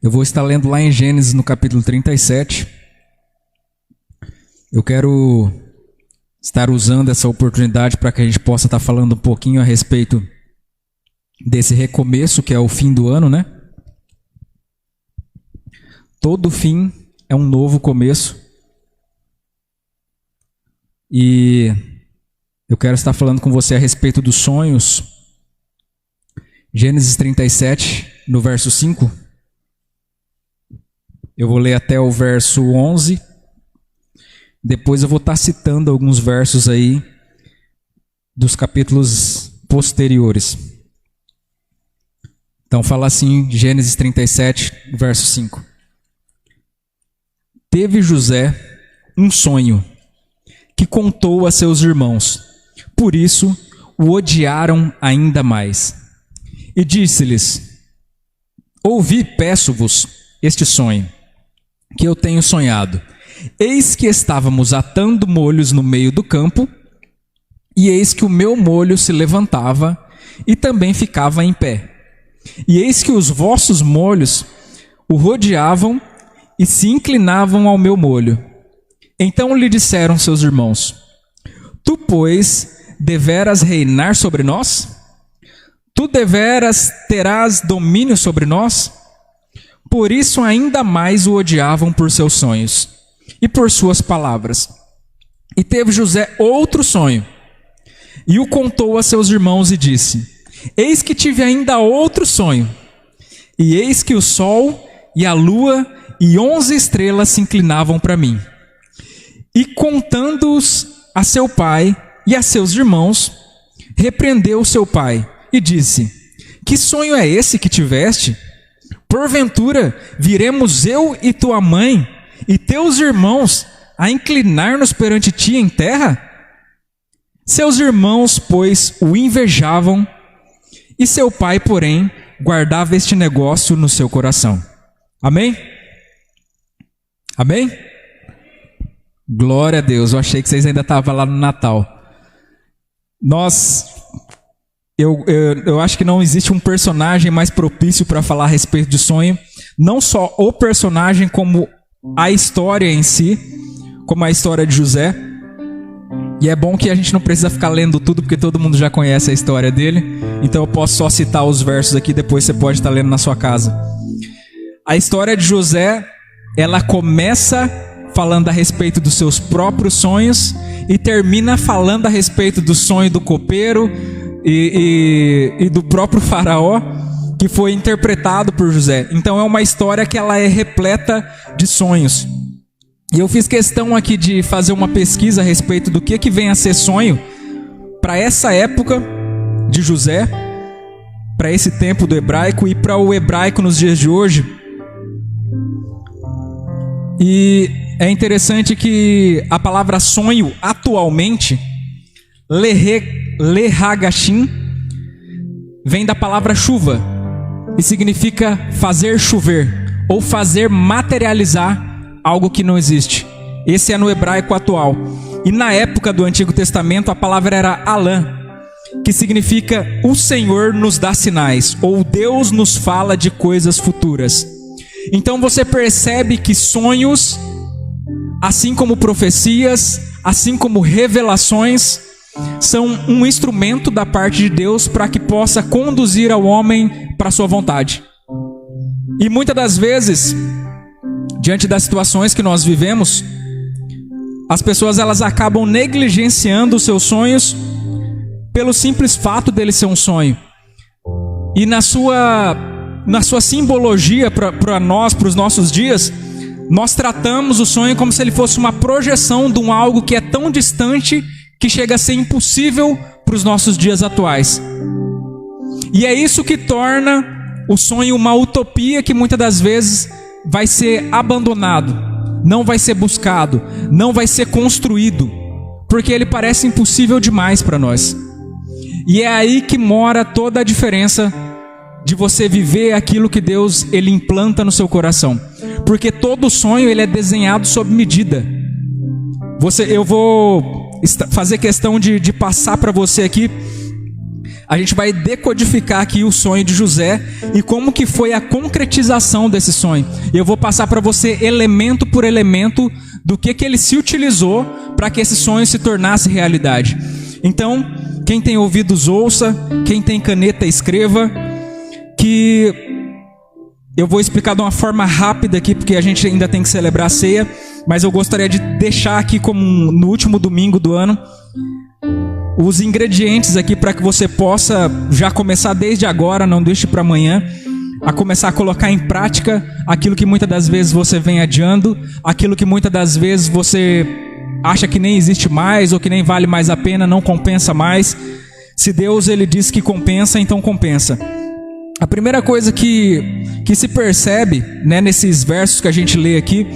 Eu vou estar lendo lá em Gênesis, no capítulo 37. Eu quero estar usando essa oportunidade para que a gente possa estar falando um pouquinho a respeito desse recomeço, que é o fim do ano, né? Todo fim é um novo começo. E eu quero estar falando com você a respeito dos sonhos. Gênesis 37, no verso 5. Eu vou ler até o verso 11. Depois eu vou estar citando alguns versos aí dos capítulos posteriores. Então fala assim, Gênesis 37, verso 5. Teve José um sonho que contou a seus irmãos. Por isso o odiaram ainda mais. E disse-lhes: ouvi, peço-vos, este sonho que eu tenho sonhado. Eis que estávamos atando molhos no meio do campo, e eis que o meu molho se levantava e também ficava em pé. E eis que os vossos molhos o rodeavam e se inclinavam ao meu molho. Então lhe disseram seus irmãos: tu, pois, deveras reinar sobre nós? Tu deveras terás domínio sobre nós? Por isso ainda mais o odiavam por seus sonhos e por suas palavras. E teve José outro sonho, e o contou a seus irmãos e disse: eis que tive ainda outro sonho, e eis que o sol e a lua e 11 estrelas se inclinavam para mim. E contando-os a seu pai e a seus irmãos, repreendeu seu pai e disse: que sonho é esse que tiveste? Porventura viremos eu e tua mãe e teus irmãos a inclinar-nos perante ti em terra? Seus irmãos, pois, o invejavam, e seu pai, porém, guardava este negócio no seu coração. Amém? Amém? Glória a Deus. Eu achei que vocês ainda estavam lá no Natal. Eu acho que não existe um personagem mais propício para falar a respeito de sonho. Não só o personagem, como a história em si, como a história de José. E é bom que a gente não precisa ficar lendo tudo, porque todo mundo já conhece a história dele. Então eu posso só citar os versos aqui, depois você pode estar lendo na sua casa. A história de José, ela começa falando a respeito dos seus próprios sonhos e termina falando a respeito do sonho do copeiro e do próprio faraó, que foi interpretado por José. Então é uma história que ela é repleta de sonhos. E eu fiz questão aqui de fazer uma pesquisa a respeito do que vem a ser sonho para essa época de José, para esse tempo do hebraico e para o hebraico nos dias de hoje. E é interessante que a palavra sonho atualmente, Lehagashim, vem da palavra chuva e significa fazer chover ou fazer materializar algo que não existe. Esse é no hebraico atual. E na época do Antigo Testamento a palavra era Alã, que significa o Senhor nos dá sinais, ou Deus nos fala de coisas futuras. Então você percebe que sonhos, assim como profecias, assim como revelações, são um instrumento da parte de Deus para que possa conduzir ao homem para a sua vontade. E muitas das vezes, diante das situações que nós vivemos, as pessoas elas acabam negligenciando os seus sonhos pelo simples fato dele ser um sonho. E na sua simbologia para nós, para os nossos dias, nós tratamos o sonho como se ele fosse uma projeção de algo que é tão distante que chega a ser impossível para os nossos dias atuais. E é isso que torna o sonho uma utopia que muitas das vezes vai ser abandonado, não vai ser buscado, não vai ser construído, porque ele parece impossível demais para nós. E é aí que mora toda a diferença de você viver aquilo que Deus ele implanta no seu coração. Porque todo sonho ele é desenhado sob medida. Eu vou fazer questão de passar para você aqui a gente vai decodificar aqui o sonho de José e como que foi a concretização desse sonho. E eu vou passar para você elemento por elemento do que ele se utilizou para que esse sonho se tornasse realidade. Então, quem tem ouvidos ouça, quem tem caneta escreva, que eu vou explicar de uma forma rápida aqui, porque a gente ainda tem que celebrar a ceia, mas eu gostaria de deixar aqui como no último domingo do ano, os ingredientes aqui para que você possa já começar desde agora, não deixe para amanhã, a começar a colocar em prática aquilo que muitas das vezes você vem adiando, aquilo que muitas das vezes você acha que nem existe mais, ou que nem vale mais a pena, não compensa mais. Se Deus ele diz que compensa, então compensa. A primeira coisa que se percebe, né, nesses versos que a gente lê aqui,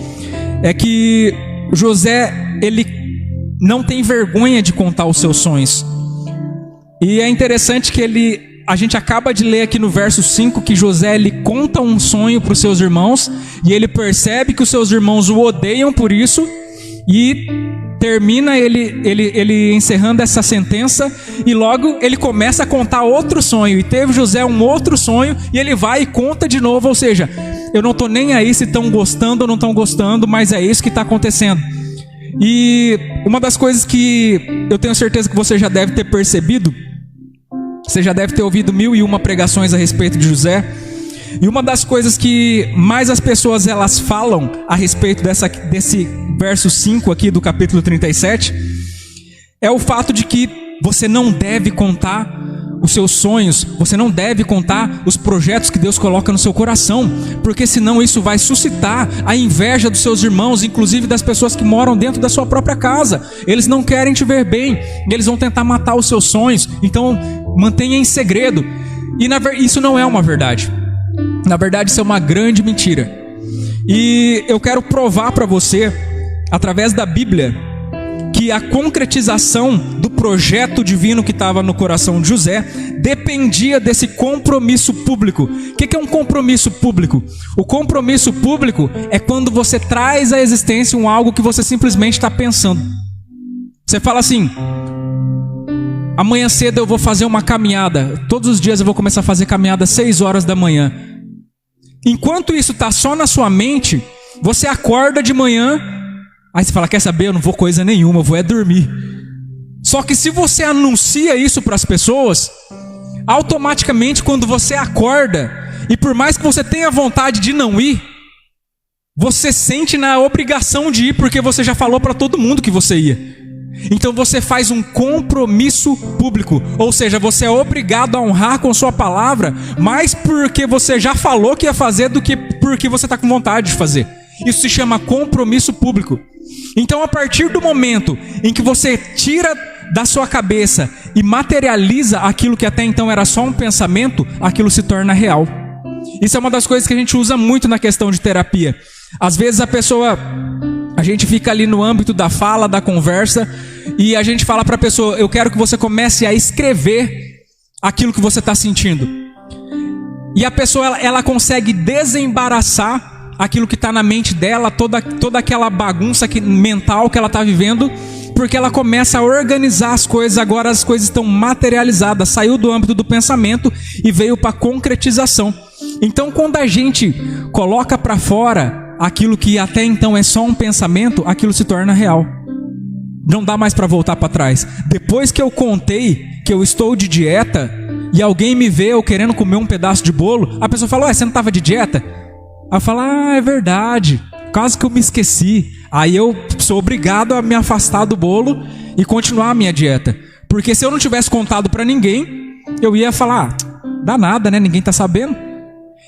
é que José, ele não tem vergonha de contar os seus sonhos. E é interessante que a gente acaba de ler aqui no verso 5 que José ele conta um sonho para os seus irmãos, e ele percebe que os seus irmãos o odeiam por isso, e termina ele encerrando essa sentença, e logo ele começa a contar outro sonho. E teve José um outro sonho, e ele vai e conta de novo, ou seja, eu não estou nem aí se estão gostando ou não estão gostando, mas é isso que está acontecendo. E uma das coisas que eu tenho certeza que você já deve ter percebido, você já deve ter ouvido 1001 pregações a respeito de José, e uma das coisas que mais as pessoas elas falam a respeito desse verso 5 aqui do capítulo 37, é o fato de que você não deve contar os seus sonhos, você não deve contar os projetos que Deus coloca no seu coração, porque senão isso vai suscitar a inveja dos seus irmãos, inclusive das pessoas que moram dentro da sua própria casa. Eles não querem te ver bem, eles vão tentar matar os seus sonhos, então mantenha em segredo. E isso não é uma verdade, na verdade isso é uma grande mentira. E eu quero provar para você, através da Bíblia, que a concretização do projeto divino que estava no coração de José dependia desse compromisso público. O que é um compromisso público? O compromisso público é quando você traz à existência algo que você simplesmente está pensando. Você fala assim: amanhã cedo eu vou fazer uma caminhada, todos os dias eu vou começar a fazer caminhada às 6 horas da manhã. Enquanto isso está só na sua mente, você acorda de manhã, aí você fala: quer saber, eu não vou coisa nenhuma, eu vou dormir. Só que se você anuncia isso para as pessoas, automaticamente quando você acorda, e por mais que você tenha vontade de não ir, você sente na obrigação de ir, porque você já falou para todo mundo que você ia. Então você faz um compromisso público, ou seja, você é obrigado a honrar com sua palavra, mais porque você já falou que ia fazer do que porque você está com vontade de fazer. Isso se chama compromisso público. Então, a partir do momento em que você tira da sua cabeça e materializa aquilo que até então era só um pensamento, aquilo se torna real. Isso é uma das coisas que a gente usa muito na questão de terapia. Às vezes a gente fica ali no âmbito da fala, da conversa, e a gente fala para a pessoa: eu quero que você comece a escrever aquilo que você está sentindo. E a pessoa ela consegue desembaraçar aquilo que está na mente dela, toda aquela bagunça mental que ela está vivendo, porque ela começa a organizar as coisas. Agora as coisas estão materializadas, saiu do âmbito do pensamento e veio para a concretização. Então, quando a gente coloca para fora aquilo que até então é só um pensamento, aquilo se torna real. Não dá mais para voltar para trás. Depois que eu contei que eu estou de dieta e alguém me vê eu querendo comer um pedaço de bolo, a pessoa fala: ué, você não estava de dieta? Aí eu falo: ah, é verdade, quase que eu me esqueci. Aí eu sou obrigado a me afastar do bolo e continuar a minha dieta. Porque se eu não tivesse contado para ninguém, eu ia falar: ah, dá nada, né? Ninguém está sabendo.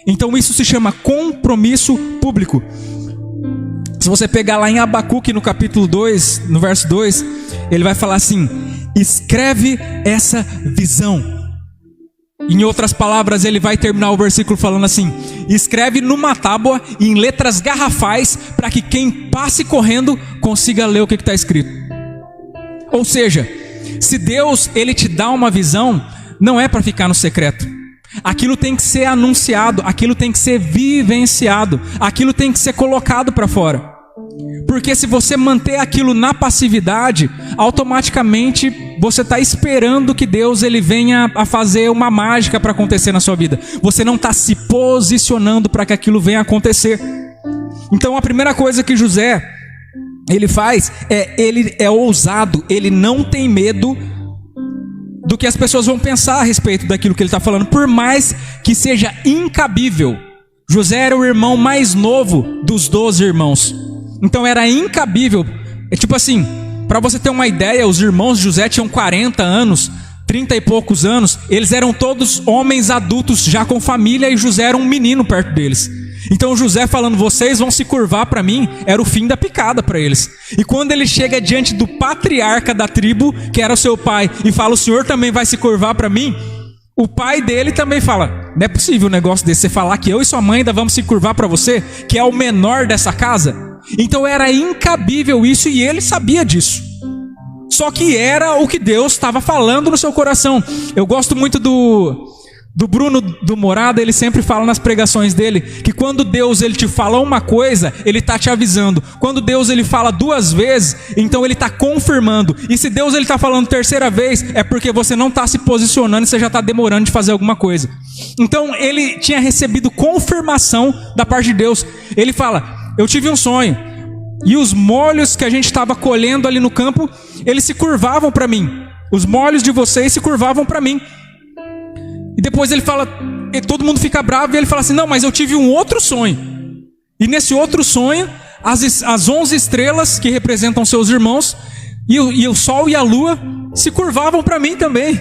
Então isso se chama compromisso público. Se você pegar lá em Abacuque, no capítulo 2, no verso 2, ele vai falar assim: escreve essa visão. Em outras palavras, ele vai terminar o versículo falando assim: escreve numa tábua em letras garrafais, para que quem passe correndo consiga ler o que está escrito. Ou seja, se Deus ele te dá uma visão, não é para ficar no secreto. Aquilo tem que ser anunciado, aquilo tem que ser vivenciado, aquilo tem que ser colocado para fora. Porque se você manter aquilo na passividade, automaticamente você está esperando que Deus ele venha a fazer uma mágica para acontecer na sua vida. Você não está se posicionando para que aquilo venha a acontecer. Então a primeira coisa que José ele faz ele é ousado, ele não tem medo do que as pessoas vão pensar a respeito daquilo que ele está falando, por mais que seja incabível. José era o irmão mais novo dos 12 irmãos, então era incabível. É tipo assim, para você ter uma ideia, os irmãos de José tinham 40 anos, 30 e poucos anos, eles eram todos homens adultos já com família, e José era um menino perto deles. Então José falando, vocês vão se curvar para mim, era o fim da picada para eles. E quando ele chega diante do patriarca da tribo, que era o seu pai, e fala, o senhor também vai se curvar para mim? O pai dele também fala, não é possível um negócio desse, você falar que eu e sua mãe ainda vamos se curvar para você, que é o menor dessa casa? Então era incabível isso, e ele sabia disso. Só que era o que Deus estava falando no seu coração. Eu gosto muito do Bruno do Morada, ele sempre fala nas pregações dele, que quando Deus ele te fala uma coisa, ele está te avisando. Quando Deus ele fala 2 vezes, então ele está confirmando. E se Deus ele está falando 3ª vez, é porque você não está se posicionando e você já está demorando de fazer alguma coisa. Então ele tinha recebido confirmação da parte de Deus. Ele fala, eu tive um sonho, e os molhos que a gente estava colhendo ali no campo, eles se curvavam para mim. Os molhos de vocês se curvavam para mim. E depois ele fala, e todo mundo fica bravo, e ele fala assim, não, mas eu tive um outro sonho. E nesse outro sonho, as 11 estrelas que representam seus irmãos, e o sol e a lua se curvavam para mim também.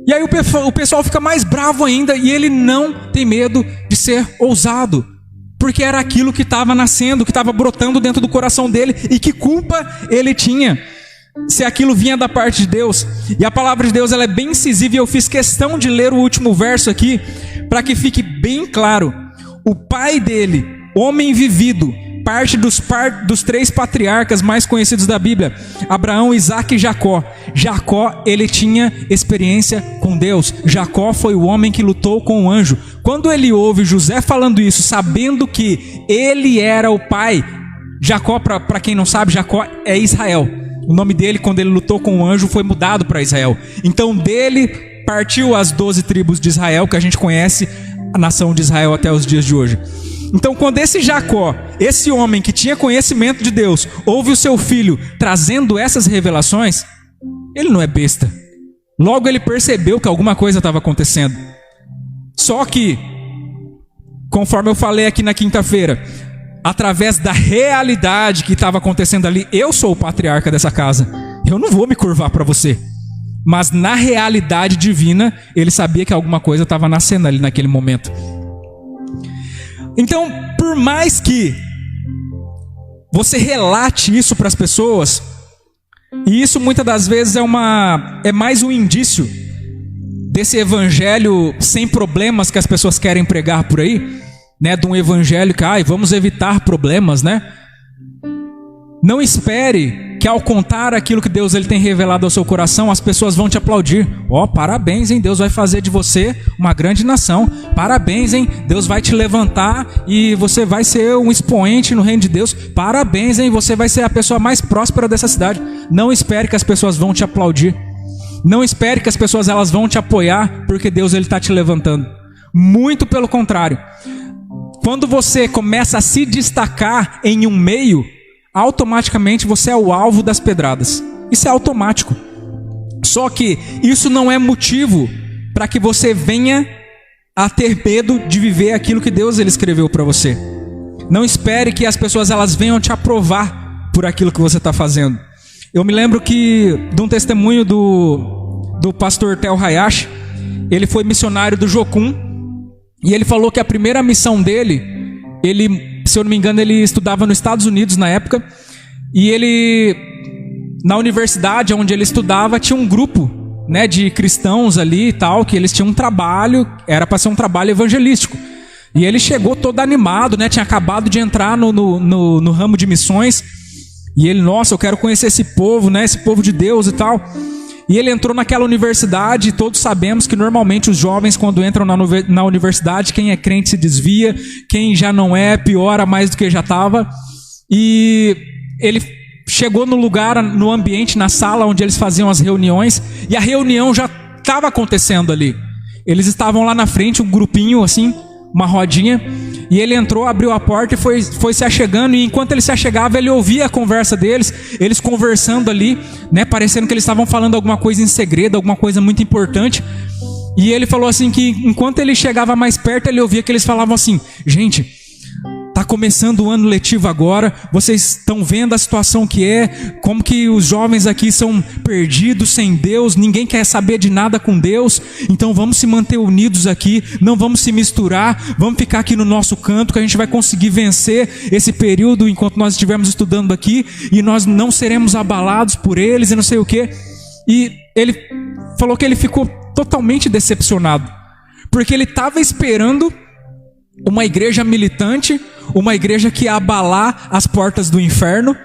E aí o pessoal fica mais bravo ainda, e ele não tem medo de ser ousado, porque era aquilo que estava nascendo, que estava brotando dentro do coração dele, e que culpa ele tinha se aquilo vinha da parte de Deus. E a palavra de Deus ela é bem incisiva, e eu fiz questão de ler o último verso aqui, para que fique bem claro. O pai dele, homem vivido, parte dos 3 patriarcas mais conhecidos da Bíblia, Abraão, Isaque e Jacó. Jacó, ele tinha experiência com Deus. Jacó foi o homem que lutou com o anjo. Quando ele ouve José falando isso, sabendo que ele era o pai, Jacó, para quem não sabe, Jacó é Israel. O nome dele, quando ele lutou com o anjo, foi mudado para Israel. Então dele partiu as 12 tribos de Israel, que a gente conhece a nação de Israel até os dias de hoje. Então quando esse Jacó, esse homem que tinha conhecimento de Deus, ouve o seu filho trazendo essas revelações, ele não é besta. Logo ele percebeu que alguma coisa estava acontecendo. Só que, conforme eu falei aqui na quinta-feira, através da realidade que estava acontecendo ali, eu sou o patriarca dessa casa, eu não vou me curvar para você. Mas na realidade divina, ele sabia que alguma coisa estava nascendo ali naquele momento. Então, por mais que você relate isso para as pessoas, e isso muitas das vezes é mais um indício desse evangelho sem problemas que as pessoas querem pregar por aí, né, de um evangelho que vamos evitar problemas, né? Não espere que ao contar aquilo que Deus ele tem revelado ao seu coração, as pessoas vão te aplaudir. Parabéns, hein? Deus vai fazer de você uma grande nação. Parabéns, hein? Deus vai te levantar e você vai ser um expoente no reino de Deus. Parabéns, hein? Você vai ser a pessoa mais próspera dessa cidade. Não espere que as pessoas vão te aplaudir. Não espere que as pessoas elas vão te apoiar porque Deus ele está te levantando. Muito pelo contrário. Quando você começa a se destacar em um meio, automaticamente você é o alvo das pedradas. Isso é automático. Só que isso não é motivo para que você venha a ter medo de viver aquilo que Deus ele escreveu para você. Não espere que as pessoas elas venham te aprovar por aquilo que você está fazendo. Eu me lembro de um testemunho do pastor Tel Hayashi. Ele foi missionário do Jocum. E ele falou que a primeira missão dele, se eu não me engano, ele estudava nos Estados Unidos na época, e ele, na universidade onde ele estudava, tinha um grupo, né, de cristãos ali e tal, que eles tinham um trabalho, era para ser um trabalho evangelístico. E ele chegou todo animado, né, tinha acabado de entrar no ramo de missões, e ele, nossa, eu quero conhecer esse povo, né, esse povo de Deus e tal. E ele entrou naquela universidade, e todos sabemos que normalmente os jovens quando entram na universidade, quem é crente se desvia, quem já não é, piora mais do que já estava. E ele chegou no lugar, no ambiente, na sala onde eles faziam as reuniões, e a reunião já estava acontecendo ali. Eles estavam lá na frente, um grupinho assim, uma rodinha, e ele entrou, abriu a porta e foi se achegando, e enquanto ele se achegava, ele ouvia a conversa deles, eles conversando ali, né, parecendo que eles estavam falando alguma coisa em segredo, alguma coisa muito importante. E ele falou assim que enquanto ele chegava mais perto, ele ouvia que eles falavam assim: gente, tá começando o ano letivo agora, vocês estão vendo a situação que é, como que os jovens aqui são perdidos sem Deus, ninguém quer saber de nada com Deus, então vamos se manter unidos aqui, não vamos se misturar, vamos ficar aqui no nosso canto, que a gente vai conseguir vencer esse período enquanto nós estivermos estudando aqui, e nós não seremos abalados por eles e não sei o que. E ele falou que ele ficou totalmente decepcionado, porque ele estava esperando uma igreja militante, uma igreja que ia abalar as portas do inferno,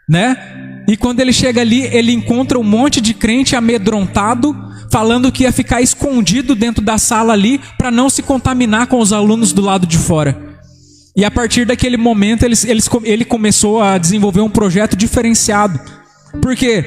né? E quando ele chega ali, ele encontra um monte de crente amedrontado, falando que ia ficar escondido dentro da sala ali, para não se contaminar com os alunos do lado de fora. E a partir daquele momento, ele começou a desenvolver um projeto diferenciado. Por quê?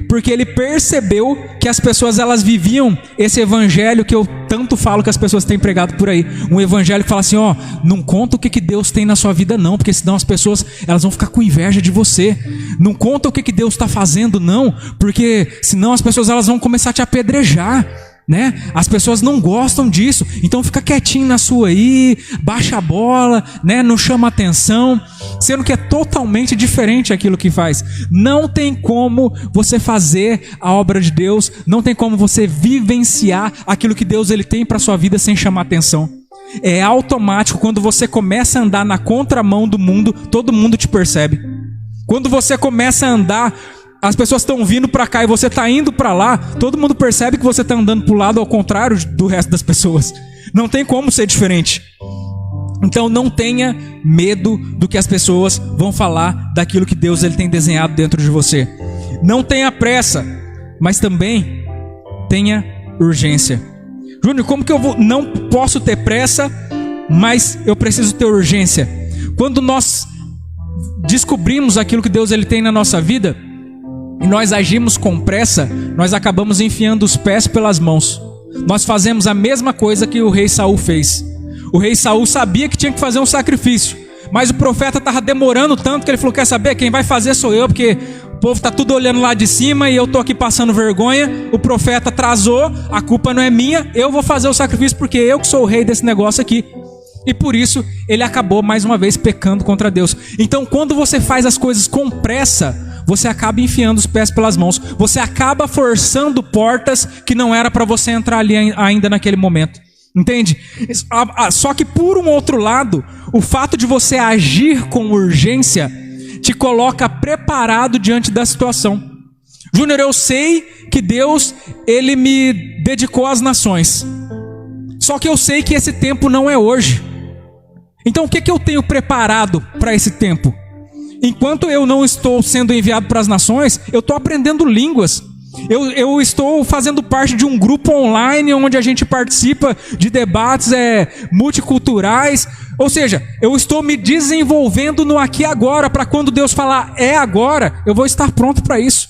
Porque ele percebeu que as pessoas, elas viviam esse evangelho que eu tanto falo que as pessoas têm pregado por aí. Um evangelho que fala assim: ó, não conta o que Deus tem na sua vida não, porque senão as pessoas, elas vão ficar com inveja de você. Não conta o que Deus está fazendo não, porque senão as pessoas, elas vão começar a te apedrejar, né? As pessoas não gostam disso, então fica quietinho na sua aí, baixa a bola, né? Não chama atenção, sendo que é totalmente diferente aquilo que faz. Não tem como você fazer a obra de Deus, não tem como você vivenciar aquilo que Deus ele tem para sua vida sem chamar atenção. É automático. Quando você começa a andar na contramão do mundo, todo mundo te percebe. Quando você começa a andar, as pessoas estão vindo para cá e você está indo para lá, todo mundo percebe que você está andando para o lado ao contrário do resto das pessoas. Não tem como ser diferente. Então não tenha medo do que as pessoas vão falar daquilo que Deus ele tem desenhado dentro de você. Não tenha pressa, mas também tenha urgência. Júnior, como que eu não posso ter pressa, mas eu preciso ter urgência? Quando nós descobrimos aquilo que Deus ele tem na nossa vida, e nós agimos com pressa, nós acabamos enfiando os pés pelas mãos. Nós fazemos a mesma coisa que o rei Saul fez. O rei Saul sabia que tinha que fazer um sacrifício, mas o profeta estava demorando tanto que ele falou: quer saber, quem vai fazer sou eu, porque o povo está tudo olhando lá de cima e eu estou aqui passando vergonha. O profeta atrasou, a culpa não é minha, eu vou fazer o sacrifício porque eu que sou o rei desse negócio aqui. E por isso ele acabou mais uma vez pecando contra Deus. Então quando você faz as coisas com pressa, você acaba enfiando os pés pelas mãos. Você acaba forçando portas que não era para você entrar ali ainda naquele momento. Entende? Só que por um outro lado, o fato de você agir com urgência te coloca preparado diante da situação. Júnior, eu sei que Deus ele me dedicou às nações. Só que eu sei que esse tempo não é hoje. Então o que eu tenho preparado para esse tempo? Enquanto eu não estou sendo enviado para as nações, eu estou aprendendo línguas. Eu estou fazendo parte de um grupo online onde a gente participa de debates multiculturais. Ou seja, eu estou me desenvolvendo no aqui e agora, para quando Deus falar é agora, eu vou estar pronto para isso.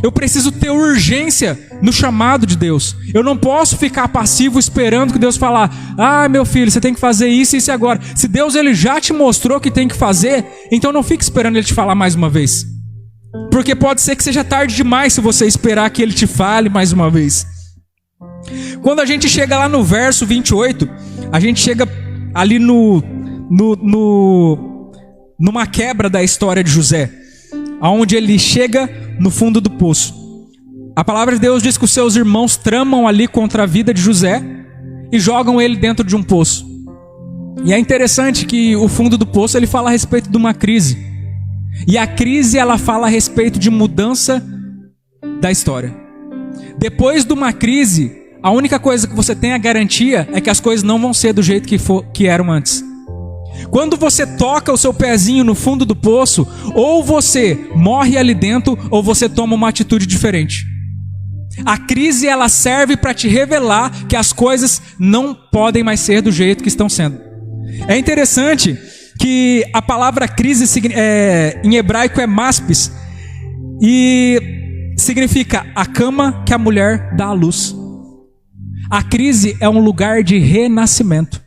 Eu preciso ter urgência no chamado de Deus. Eu não posso ficar passivo esperando que Deus falar: ah, meu filho, você tem que fazer isso e isso agora. Se Deus ele já te mostrou que tem que fazer, então não fique esperando ele te falar mais uma vez. Porque pode ser que seja tarde demais se você esperar que ele te fale mais uma vez. Quando a gente chega lá no verso 28, a gente chega ali numa quebra da história de José, aonde ele chega no fundo do poço. A palavra de Deus diz que os seus irmãos tramam ali contra a vida de José e jogam ele dentro de um poço. E é interessante que o fundo do poço ele fala a respeito de uma crise. E a crise ela fala a respeito de mudança da história. Depois de uma crise, a única coisa que você tem a garantia é que as coisas não vão ser do jeito que eram antes. Quando você toca o seu pezinho no fundo do poço, ou você morre ali dentro, ou você toma uma atitude diferente. A crise ela serve para te revelar que as coisas não podem mais ser do jeito que estão sendo. É interessante que a palavra crise em hebraico é maspis, E significa a cama que a mulher dá à luz. A crise é um lugar de renascimento.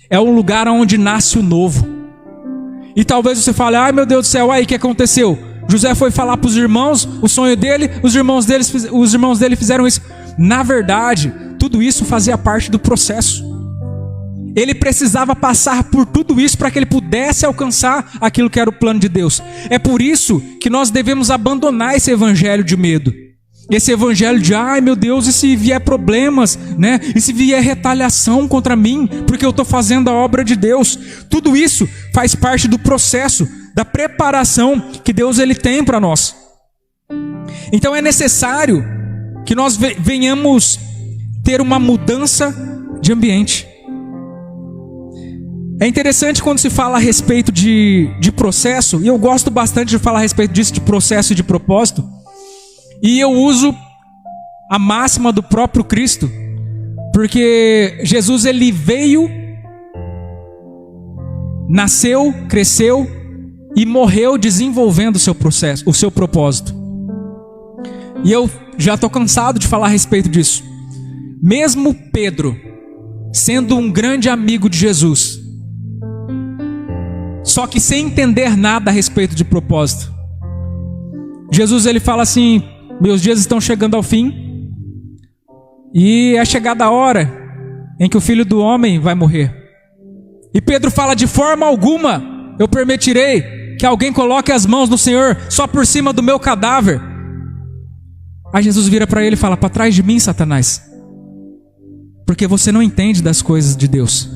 É um lugar onde nasce o novo. E talvez você fale, ai meu Deus do céu, aí o que aconteceu? José foi falar para os irmãos o sonho dele, os irmãos dele fizeram isso. Na verdade, tudo isso fazia parte do processo. Ele precisava passar por tudo isso para que ele pudesse alcançar aquilo que era o plano de Deus. É por isso que nós devemos abandonar esse evangelho de medo. Esse evangelho de, ai meu Deus, e se vier problemas, né? E se vier retaliação contra mim, porque eu estou fazendo a obra de Deus. Tudo isso faz parte do processo, da preparação que Deus ele tem para nós. Então é necessário que nós venhamos ter uma mudança de ambiente. É interessante quando se fala a respeito de processo, e eu gosto bastante de falar a respeito disso, de processo e de propósito, e eu uso a máxima do próprio Cristo, porque Jesus ele veio, nasceu, cresceu e morreu desenvolvendo o seu processo, o seu propósito. E eu já estou cansado de falar a respeito disso. Mesmo Pedro, sendo um grande amigo de Jesus, só que sem entender nada a respeito de propósito, Jesus ele fala assim, meus dias estão chegando ao fim, e é chegada a hora em que o Filho do Homem vai morrer. E Pedro fala, de forma alguma eu permitirei que alguém coloque as mãos no Senhor só por cima do meu cadáver. Aí Jesus vira para ele e fala, para trás de mim, Satanás, porque você não entende das coisas de Deus,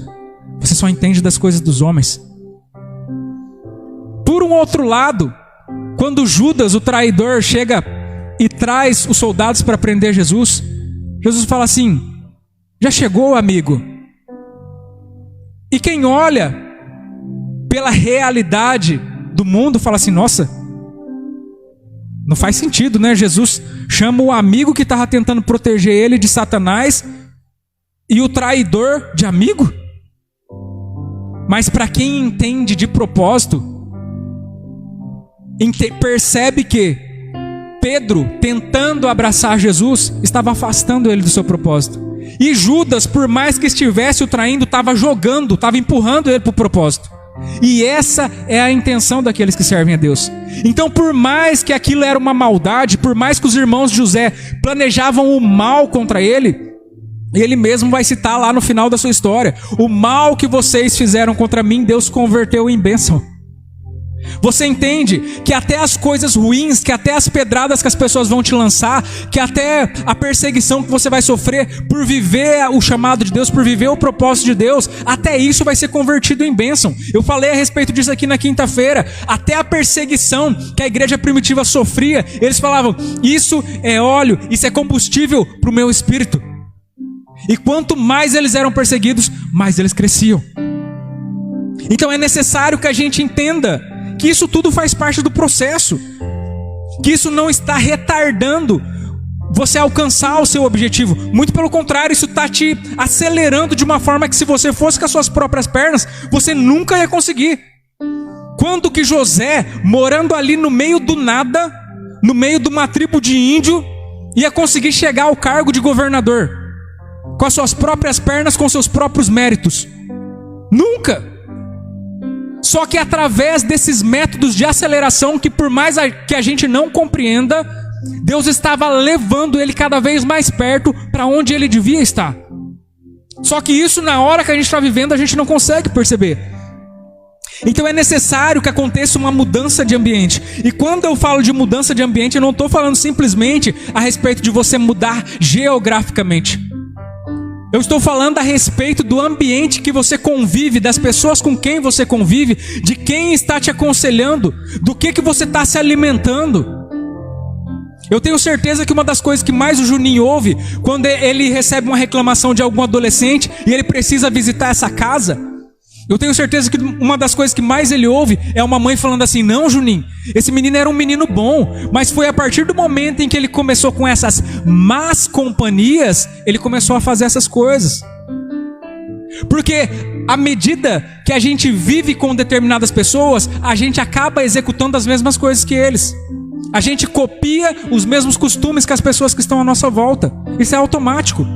você só entende das coisas dos homens. Por um outro lado, quando Judas, o traidor, chega e traz os soldados para prender Jesus, Jesus fala assim, já chegou, amigo? E quem olha pela realidade do mundo fala assim, nossa, não faz sentido, né? Jesus chama o amigo que estava tentando proteger ele de Satanás e o traidor de amigo. Mas para quem entende de propósito, percebe que Pedro, tentando abraçar Jesus, estava afastando ele do seu propósito. E Judas, por mais que estivesse o traindo, estava jogando, estava empurrando ele para o propósito. E essa é a intenção daqueles que servem a Deus. Então, por mais que aquilo era uma maldade, por mais que os irmãos de José planejavam o mal contra ele, ele mesmo vai citar lá no final da sua história, o mal que vocês fizeram contra mim, Deus converteu em bênção. Você entende que até as coisas ruins, que até as pedradas que as pessoas vão te lançar, que até a perseguição que você vai sofrer por viver o chamado de Deus, por viver o propósito de Deus, até isso vai ser convertido em bênção. Eu falei a respeito disso aqui na quinta-feira. Até a perseguição que a igreja primitiva sofria, eles falavam, isso é óleo, isso é combustível para o meu espírito. E quanto mais eles eram perseguidos, mais eles cresciam. Então é necessário que a gente entenda que isso tudo faz parte do processo, que isso não está retardando você alcançar o seu objetivo, muito pelo contrário, isso está te acelerando de uma forma que se você fosse com as suas próprias pernas, você nunca ia conseguir. Quando que José, morando ali no meio do nada, no meio de uma tribo de índio, ia conseguir chegar ao cargo de governador? Com as suas próprias pernas, com seus próprios méritos? Nunca! Só que através desses métodos de aceleração, que por mais que a gente não compreenda, Deus estava levando ele cada vez mais perto para onde ele devia estar. Só que isso, na hora que a gente está vivendo, a gente não consegue perceber. Então é necessário que aconteça uma mudança de ambiente. E quando eu falo de mudança de ambiente, eu não estou falando simplesmente a respeito de você mudar geograficamente. Eu estou falando a respeito do ambiente que você convive, das pessoas com quem você convive, de quem está te aconselhando, do que você está se alimentando. Eu tenho certeza que uma das coisas que mais o Juninho ouve, quando ele recebe uma reclamação de algum adolescente e ele precisa visitar essa casa, eu tenho certeza que uma das coisas que mais ele ouve é uma mãe falando assim, não Juninho, esse menino era um menino bom, mas foi a partir do momento em que ele começou com essas más companhias, ele começou a fazer essas coisas. Porque à medida que a gente vive com determinadas pessoas, a gente acaba executando as mesmas coisas que eles. A gente copia os mesmos costumes que as pessoas que estão à nossa volta. Isso é automático.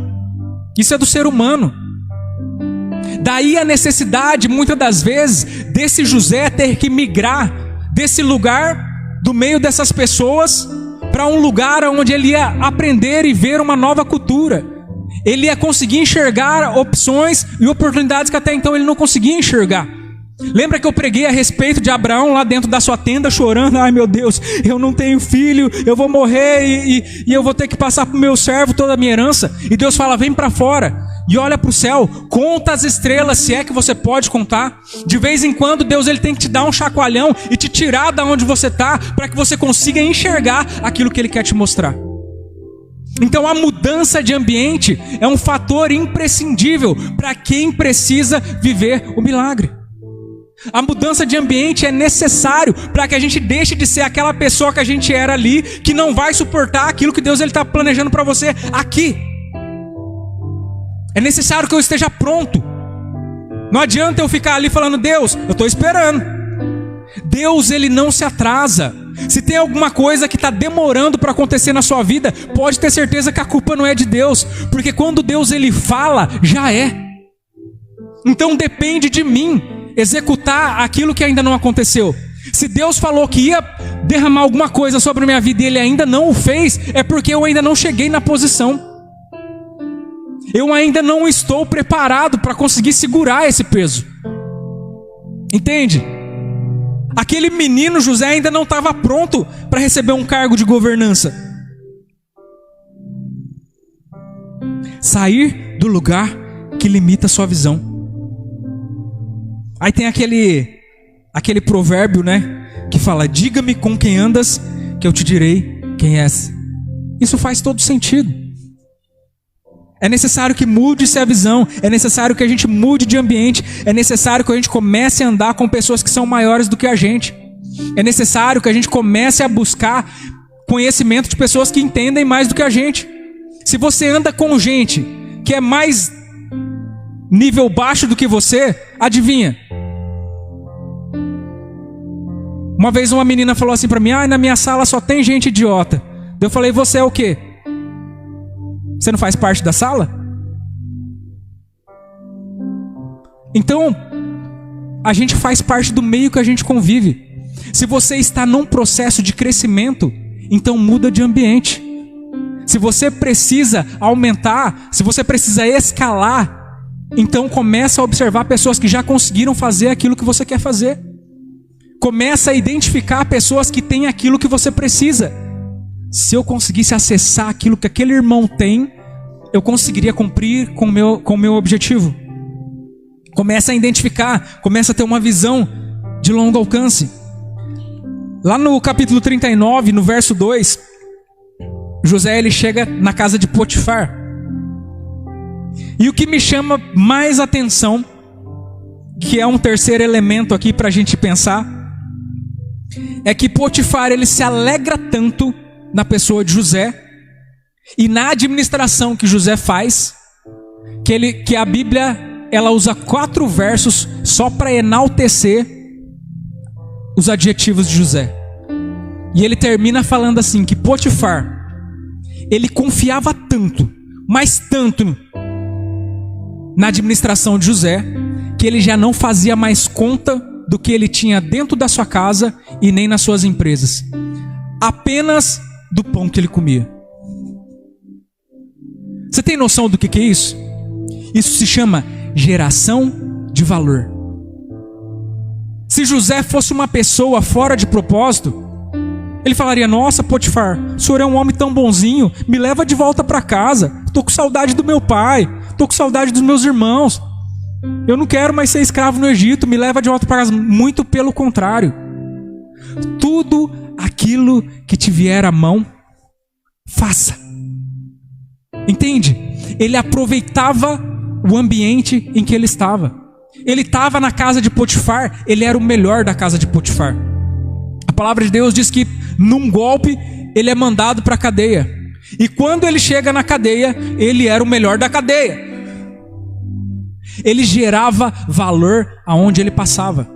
Isso é do ser humano. Daí a necessidade, muitas das vezes, desse José ter que migrar desse lugar, do meio dessas pessoas, para um lugar onde ele ia aprender e ver uma nova cultura. Ele ia conseguir enxergar opções e oportunidades que até então ele não conseguia enxergar. Lembra que eu preguei a respeito de Abraão lá dentro da sua tenda chorando? Ai meu Deus, eu não tenho filho, eu vou morrer e eu vou ter que passar para o meu servo toda a minha herança. E Deus fala, vem para fora e olha para o céu, conta as estrelas, se é que você pode contar. De vez em quando Deus ele tem que te dar um chacoalhão e te tirar da onde você está, para que você consiga enxergar aquilo que Ele quer te mostrar. Então a mudança de ambiente é um fator imprescindível para quem precisa viver o milagre. A mudança de ambiente é necessário para que a gente deixe de ser aquela pessoa que a gente era ali, que não vai suportar aquilo que Deus está planejando para você aqui. É necessário que eu esteja pronto. Não adianta eu ficar ali falando, Deus, eu estou esperando. Deus, Ele não se atrasa. Se tem alguma coisa que está demorando para acontecer na sua vida, pode ter certeza que a culpa não é de Deus, porque quando Deus Ele fala, já é. Então depende de mim executar aquilo que ainda não aconteceu. Se Deus falou que ia derramar alguma coisa sobre a minha vida e Ele ainda não o fez, é porque eu ainda não cheguei na posição. Eu ainda não estou preparado para conseguir segurar esse peso. Entende? Aquele menino José ainda não estava pronto para receber um cargo de governança. Sair do lugar que limita a sua visão. Aí tem aquele provérbio, né? Que fala, diga-me com quem andas, que eu te direi quem és. Isso faz todo sentido. É necessário que mude-se a visão. É necessário que a gente mude de ambiente. É necessário que a gente comece a andar com pessoas que são maiores do que a gente. É necessário que a gente comece a buscar conhecimento de pessoas que entendem mais do que a gente. Se você anda com gente que é mais nível baixo do que você, adivinha? Uma vez uma menina falou assim para mim, na minha sala só tem gente idiota. Eu falei, você é o quê? Você não faz parte da sala? Então, a gente faz parte do meio que a gente convive. Se você está num processo de crescimento, então muda de ambiente. Se você precisa aumentar, se você precisa escalar, então começa a observar pessoas que já conseguiram fazer aquilo que você quer fazer. Começa a identificar pessoas que têm aquilo que você precisa. Se eu conseguisse acessar aquilo que aquele irmão tem, eu conseguiria cumprir com o meu objetivo. Começa a identificar, começa a ter uma visão de longo alcance. Lá no capítulo 39, no verso 2, José ele chega na casa de Potifar. E o que me chama mais atenção, que é um terceiro elemento aqui para a gente pensar, é que Potifar ele se alegra tanto na pessoa de José e na administração que José faz, que a Bíblia ela usa 4 versos só para enaltecer os adjetivos de José. E ele termina falando assim, que Potifar ele confiava tanto, mas tanto na administração de José, que ele já não fazia mais conta do que ele tinha dentro da sua casa e nem nas suas empresas, apenas do pão que ele comia. Você tem noção do que é isso? Isso se chama geração de valor. Se José fosse uma pessoa fora de propósito, ele falaria, nossa Potifar, o senhor é um homem tão bonzinho, me leva de volta para casa, estou com saudade do meu pai, estou com saudade dos meus irmãos, eu não quero mais ser escravo no Egito, me leva de volta para casa. Muito pelo contrário. Tudo aquilo que te vier à mão, faça. Entende? Ele aproveitava o ambiente em que ele estava. Ele estava na casa de Potifar, ele era o melhor da casa de Potifar. A palavra de Deus diz que num golpe ele é mandado para a cadeia. E quando ele chega na cadeia, ele era o melhor da cadeia. Ele gerava valor aonde ele passava.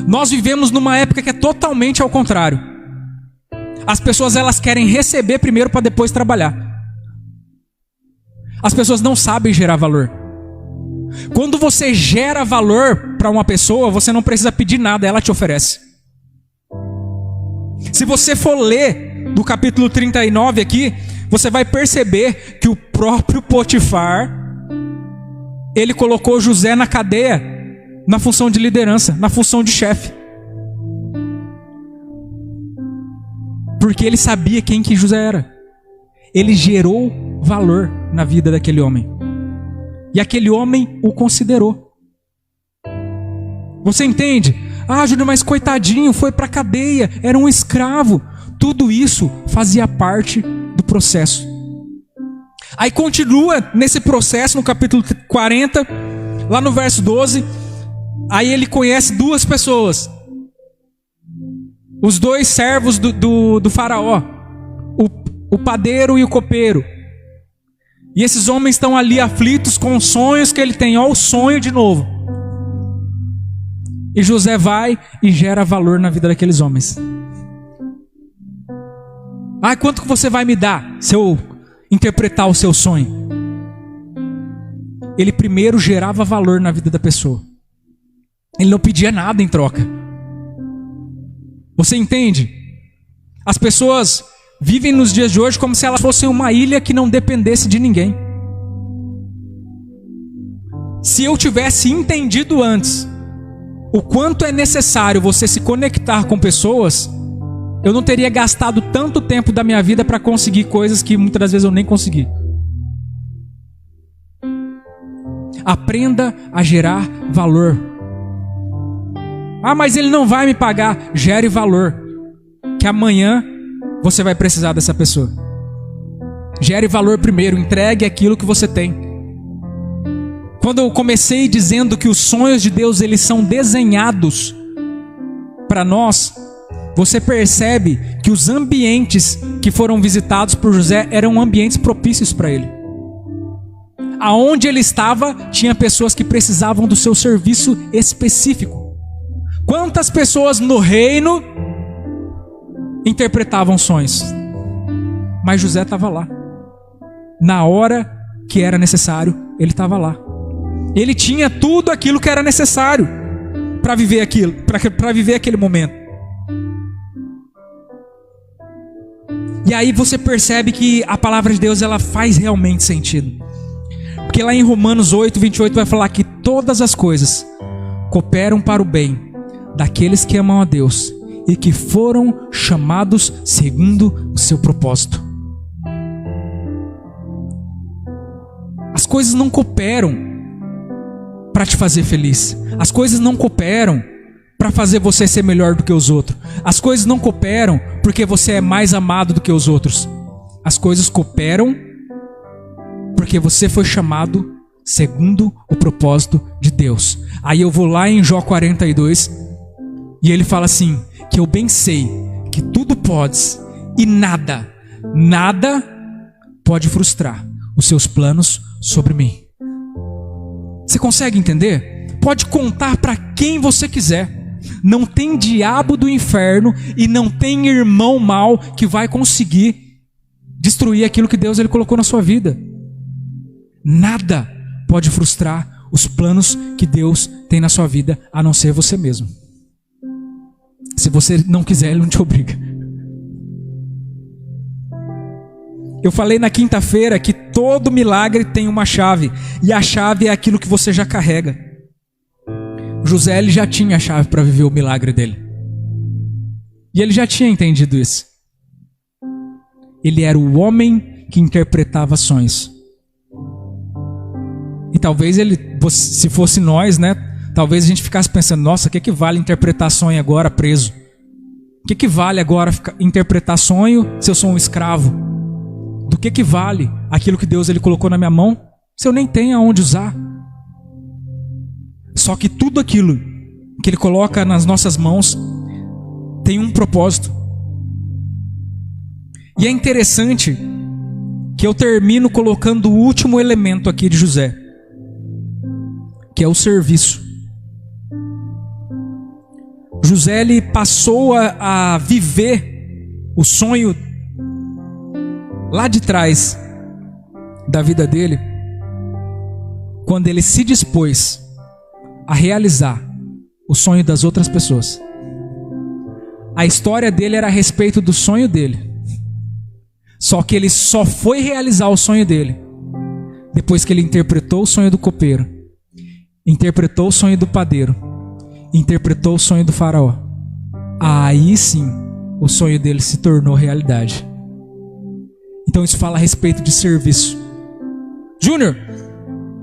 Nós vivemos numa época que é totalmente ao contrário. As pessoas, elas querem receber primeiro para depois trabalhar. As pessoas não sabem gerar valor. Quando você gera valor para uma pessoa, você não precisa pedir nada, ela te oferece. Se você for ler do capítulo 39 aqui, você vai perceber que o próprio Potifar, ele colocou José na cadeia, na função de liderança, na função de chefe. Porque ele sabia quem que José era. Ele gerou valor na vida daquele homem. E aquele homem o considerou. Você entende? Ah, Júnior, mas coitadinho, foi para a cadeia, era um escravo. Tudo isso fazia parte do processo. Aí continua nesse processo no capítulo 40, lá no verso 12. Aí ele conhece duas pessoas. Os dois servos do faraó. O padeiro e o copeiro. E esses homens estão ali aflitos com os sonhos que ele tem. Olha o sonho de novo. E José vai e gera valor na vida daqueles homens. Ah, quanto que você vai me dar se eu interpretar o seu sonho? Ele primeiro gerava valor na vida da pessoa. Ele não pedia nada em troca. Você entende? As pessoas vivem nos dias de hoje como se elas fossem uma ilha que não dependesse de ninguém. Se eu tivesse entendido antes o quanto é necessário você se conectar com pessoas, eu não teria gastado tanto tempo da minha vida para conseguir coisas que muitas das vezes eu nem consegui. Aprenda a gerar valor. Ah, mas ele não vai me pagar. Gere valor, que amanhã você vai precisar dessa pessoa. Gere valor primeiro, entregue aquilo que você tem. Quando eu comecei dizendo que os sonhos de Deus, eles são desenhados para nós, você percebe que os ambientes que foram visitados por José eram ambientes propícios para ele. Aonde ele estava, tinha pessoas que precisavam do seu serviço específico. Quantas pessoas no reino interpretavam sonhos? Mas José estava lá. Na hora que era necessário, ele estava lá. Ele tinha tudo aquilo que era necessário para viver aquilo, para viver aquele momento. E aí você percebe que a palavra de Deus, ela faz realmente sentido. Porque lá em Romanos 8, 28 vai falar que todas as coisas cooperam para o bem daqueles que amam a Deus e que foram chamados segundo o seu propósito. As coisas não cooperam para te fazer feliz. As coisas não cooperam para fazer você ser melhor do que os outros. As coisas não cooperam porque você é mais amado do que os outros. As coisas cooperam porque você foi chamado segundo o propósito de Deus. Aí eu vou lá em Jó 42 e ele fala assim, que eu bem sei que tudo podes e nada pode frustrar os seus planos sobre mim. Você consegue entender? Pode contar para quem você quiser. Não tem diabo do inferno e não tem irmão mau que vai conseguir destruir aquilo que Deus ele colocou na sua vida. Nada pode frustrar os planos que Deus tem na sua vida, a não ser você mesmo. Se você não quiser, Ele não te obriga. Eu falei na quinta-feira que todo milagre tem uma chave, e a chave é aquilo que você já carrega. José, ele já tinha a chave para viver o milagre dele. E ele já tinha entendido isso. Ele era o homem que interpretava sonhos. E talvez ele, se fosse nós, né? Talvez a gente ficasse pensando, nossa, o que vale interpretar sonho agora preso? O que vale agora interpretar sonho se eu sou um escravo? Do que vale aquilo que Deus ele colocou na minha mão se eu nem tenho aonde usar? Só que tudo aquilo que Ele coloca nas nossas mãos tem um propósito. E é interessante que eu termino colocando o último elemento aqui de José, que é o serviço. José ele passou a viver o sonho lá de trás da vida dele, quando ele se dispôs a realizar o sonho das outras pessoas. A história dele era a respeito do sonho dele. Só que ele só foi realizar o sonho dele depois que ele interpretou o sonho do copeiro, interpretou o sonho do padeiro, interpretou o sonho do faraó. Aí sim, o sonho dele se tornou realidade. Então isso fala a respeito de serviço. Júnior,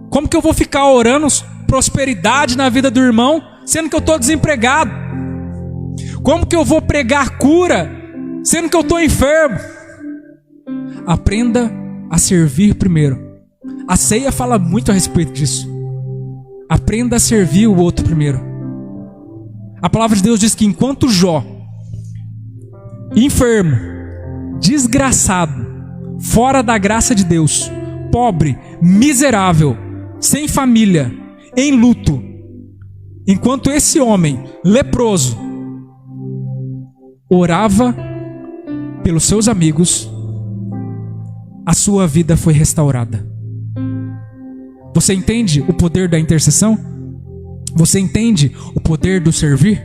como que eu vou ficar orando prosperidade na vida do irmão, sendo que eu estou desempregado? Como que eu vou pregar cura, sendo que eu estou enfermo? Aprenda a servir primeiro. A ceia fala muito a respeito disso. Aprenda a servir o outro primeiro. A palavra de Deus diz que enquanto Jó, enfermo, desgraçado, fora da graça de Deus, pobre, miserável, sem família, em luto, enquanto esse homem leproso orava pelos seus amigos, a sua vida foi restaurada. Você entende o poder da intercessão? Você entende o poder do servir?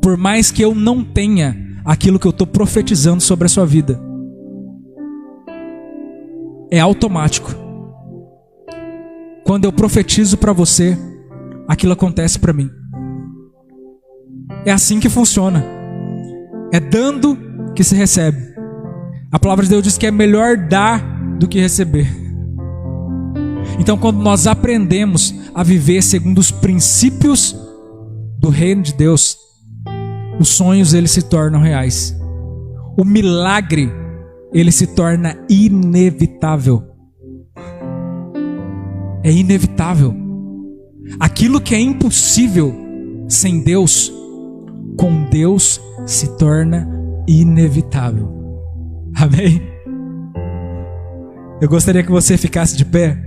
Por mais que eu não tenha aquilo que eu estou profetizando sobre a sua vida, é automático. Quando eu profetizo para você, aquilo acontece para mim. É assim que funciona. É dando que se recebe. A palavra de Deus diz que é melhor dar do que receber. Então, quando nós aprendemos a viver segundo os princípios do reino de Deus, os sonhos eles se tornam reais. O milagre ele se torna inevitável. É inevitável. Aquilo que é impossível sem Deus, com Deus se torna inevitável. Amém? Eu gostaria que você ficasse de pé.